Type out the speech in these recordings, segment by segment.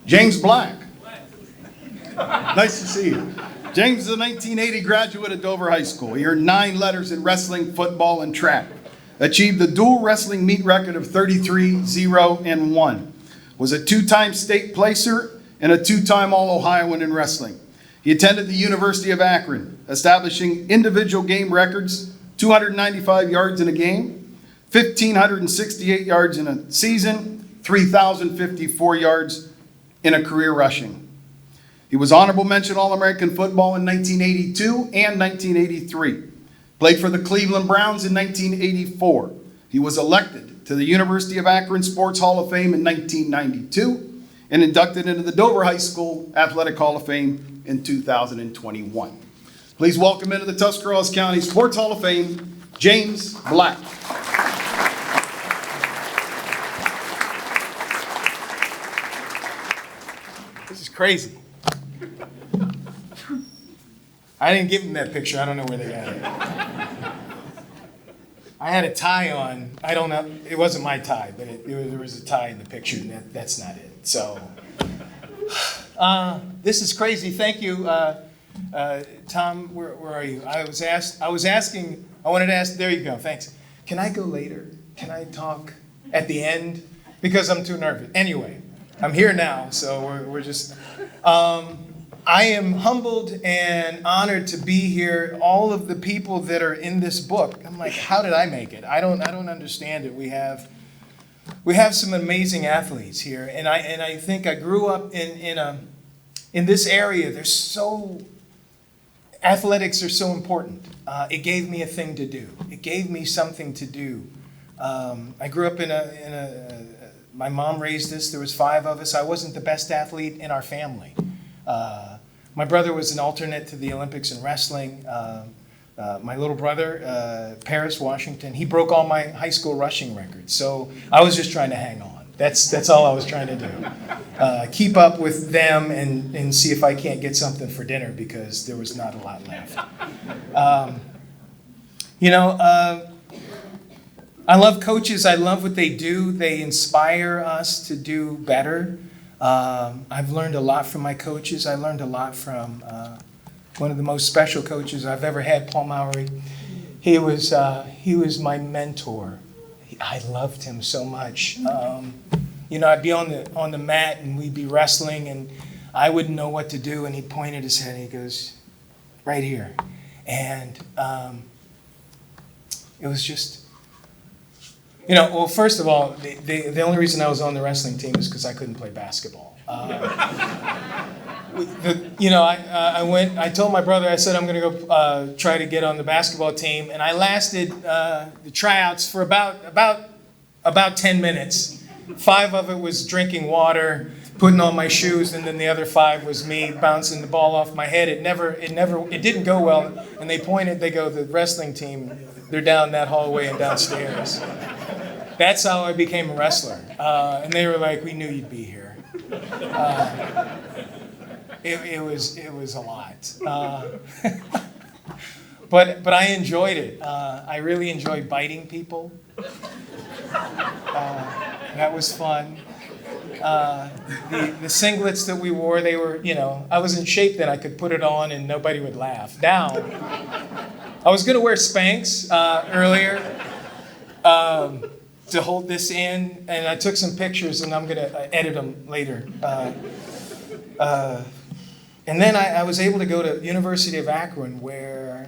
James Black. Nice to see you. James is a 1980 graduate of Dover High School. He earned 9 letters in wrestling, football, and track. Achieved the dual wrestling meet record of 33, 0, and 1. Was a 2-time state placer and a 2-time All-Ohioan in wrestling. He attended the University of Akron, establishing individual game records, 295 yards in a game, 1,568 yards in a season, 3,054 yards in a career rushing. He was honorable mention All-American football in 1982 and 1983. Played for the Cleveland Browns in 1984. He was elected to the University of Akron Sports Hall of Fame in 1992 and inducted into the Dover High School Athletic Hall of Fame in 2021. Please welcome into the Tuscarawas County Sports Hall of Fame, James Black. This is crazy. I didn't give them that picture. I don't know where they got it. I had a tie on. I don't know. It wasn't my tie, but there was a tie in the picture, and that's not it. So this is crazy. Thank you, Tom. Where are you? I wanted to ask. There you go. Thanks. Can I go later? Can I talk at the end? Because I'm too nervous. Anyway, I'm here now, so we're just. I am humbled and honored to be here. All of the people that are in this book, I'm like, how did I make it? I don't understand it. We have some amazing athletes here, and I think I grew up in this area. Athletics are so important. It gave me a thing to do. It gave me something to do. I grew up my mom raised us. There was 5 of us. I wasn't the best athlete in our family. My brother was an alternate to the Olympics in wrestling. My little brother, Paris Washington, he broke all my high school rushing records. So I was just trying to hang on. That's all I was trying to do. Keep up with them and see if I can't get something for dinner because there was not a lot left. I love coaches. I love what they do. They inspire us to do better. I've learned a lot from my coaches. I learned a lot from one of the most special coaches I've ever had, Paul Mowry. He was my mentor. I loved him so much. I'd be on the mat and we'd be wrestling and I wouldn't know what to do and he'd point at his head and he goes, right here. And it was just, first of all, the only reason I was on the wrestling team is because I couldn't play basketball. I told my brother, I said, I'm going to go try to get on the basketball team. And I lasted the tryouts for about 10 minutes. 5 of it was drinking water, putting on my shoes, and then the other 5 was me bouncing the ball off my head. It didn't go well. And they go, the wrestling team, they're down that hallway and downstairs. That's how I became a wrestler. And they were like, we knew you'd be here. It was a lot. But I enjoyed it. I really enjoyed biting people. That was fun. The singlets that we wore, they were, I was in shape then. I could put it on and nobody would laugh. Now, I was going to wear Spanx earlier. To hold this in, and I took some pictures, and I'm going to edit them later. And then I was able to go to University of Akron, where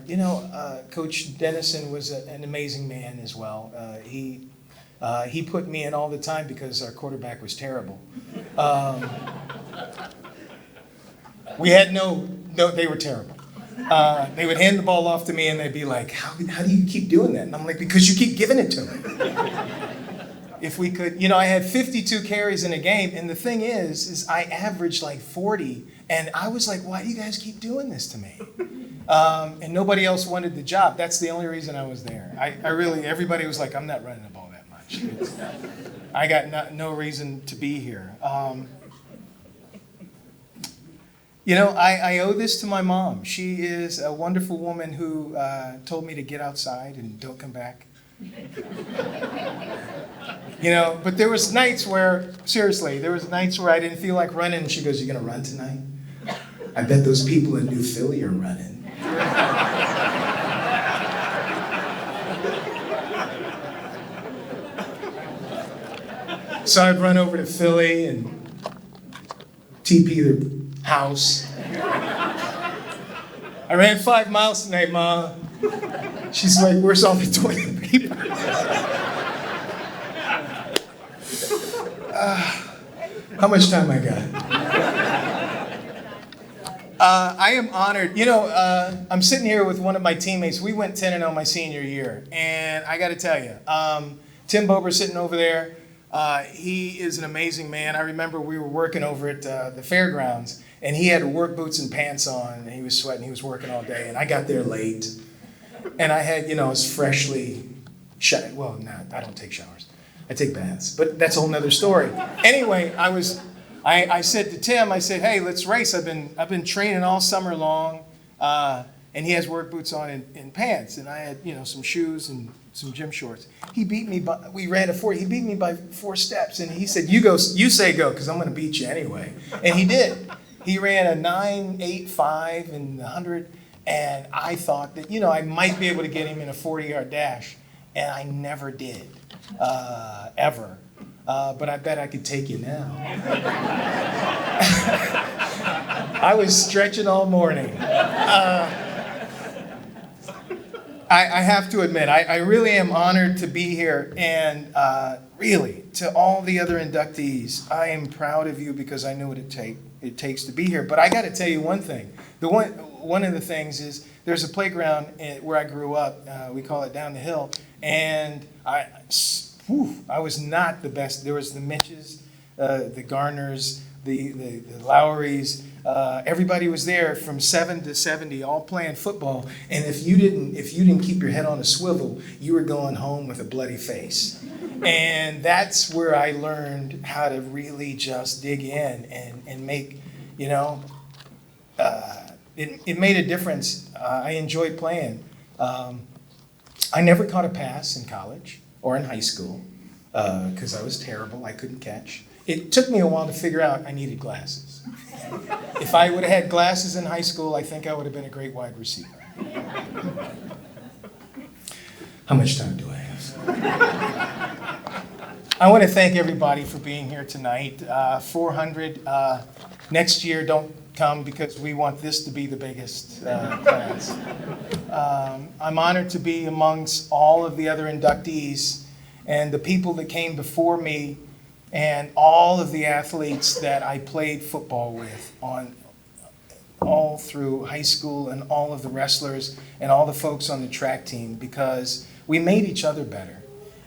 Coach Dennison was an amazing man as well. He put me in all the time because our quarterback was terrible. We had they were terrible. They would hand the ball off to me and they'd be like, how do you keep doing that? And I'm like, because you keep giving it to me. If we could, I had 52 carries in a game. And the thing is I averaged like 40. And I was like, why do you guys keep doing this to me? And nobody else wanted the job. That's the only reason I was there. Everybody was like, I'm not running the ball that much. I got no reason to be here. I owe this to my mom. She is a wonderful woman who told me to get outside and don't come back You know, but there was nights where, seriously, there was nights where I didn't feel like running, and she goes, "You gonna run tonight? I bet those people in New Philly are running." So I'd run over to Philly and TP their house. "I ran 5 miles tonight, Ma." She's like, "Where's all the toilet paper?" How much time I got? I am honored. You know, I'm sitting here with one of my teammates. We went 10-0 my senior year. And I got to tell you, Tim Bober sitting over there, he is an amazing man. I remember we were working over at the fairgrounds, and he had work boots and pants on, and he was sweating. He was working all day, and I got there late. And I had, I was freshly showered. Well, no, I don't take showers. I take baths, but that's a whole nother story. Anyway, I said to Tim, I said, "Hey, let's race. I've been training all summer long," and he has work boots on and pants, and I had some shoes and some gym shorts. He beat me by we ran a 40. He beat me by 4 steps, and he said, "You go, you say go, because I'm going to beat you anyway." And he did. He ran a 9.85 in the 100, and I thought that I might be able to get him in a 40-yard dash, and I never did. Ever. But I bet I could take you now. I was stretching all morning. I have to admit, I really am honored to be here. And really, to all the other inductees, I am proud of you because I know what it takes to be here. But I got to tell you one thing. One of the things is there's a playground where I grew up. We call it Down the Hill. And I was not the best. There was the Mitches, the Garners, the Lowrys. Everybody was there from 7 to 70, all playing football. And if you didn't keep your head on a swivel, you were going home with a bloody face. And that's where I learned how to really just dig in and make, it made a difference. I enjoyed playing. I never caught a pass in college or in high school because I was terrible. I couldn't catch. It took me a while to figure out I needed glasses. If I would have had glasses in high school, I think I would have been a great wide receiver. How much time do I have? I want to thank everybody for being here tonight. 400 next year, don't come because we want this to be the biggest class. I'm honored to be amongst all of the other inductees and the people that came before me and all of the athletes that I played football with all through high school and all of the wrestlers and all the folks on the track team because we made each other better.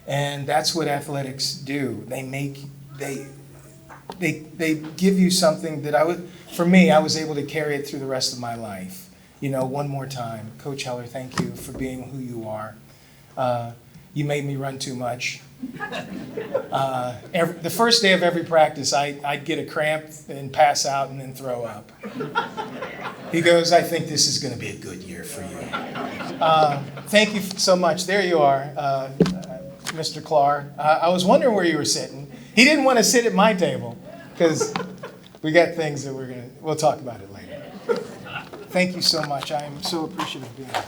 And that's what athletics do. They give you something that for me, I was able to carry it through the rest of my life. One more time, Coach Heller, thank you for being who you are. You made me run too much. The first day of every practice, I'd get a cramp and pass out and then throw up. He goes, "I think this is going to be a good year for you." Thank you so much. There you are, Mr. Clark. I was wondering where you were sitting. He didn't want to sit at my table because we got things that we'll talk about it later. Thank you so much. I am so appreciative of being here.